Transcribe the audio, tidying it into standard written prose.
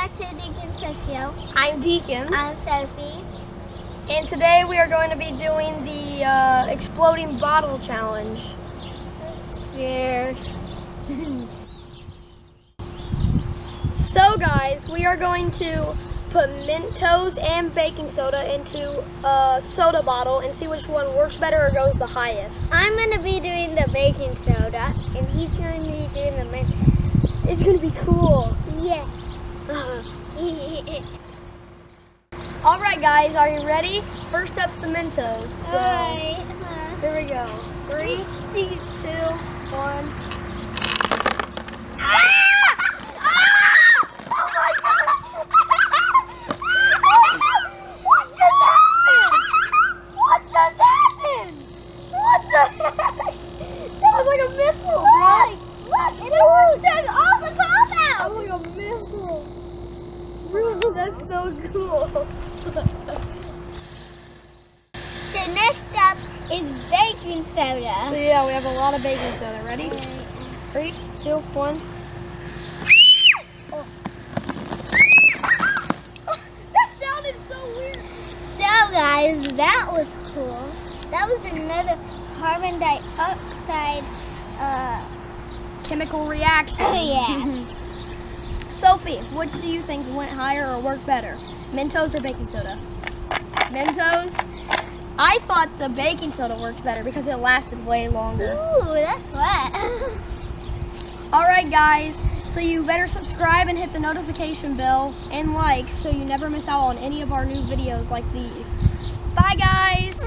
back to Deacon Sophia. I'm Deacon. I'm Sophie. And today we are going to be doing the exploding bottle challenge. I'm scared. So guys, we are going to put Mentos and baking soda into a soda bottle and see which one works better or goes the highest. I'm going to be doing the baking soda, and he's going to be doing the Mentos. It's going to be cool. Yeah. Alright guys, are you ready? First up's the Mentos. So, Alright. here we go. 3, 2, 1. That's so cool. So next up is baking soda. So yeah, we have a lot of baking soda. Ready? 3, 2, 1. That sounded so weird. So guys, that was cool. That was another carbon dioxide Chemical reaction. yeah. Sophie, which do you think went higher or worked better? Mentos or baking soda? Mentos? I thought the baking soda worked better because it lasted way longer. Ooh, that's wet. Alright guys, so you better subscribe and hit the notification bell and like so you never miss out on any of our new videos like these. Bye guys!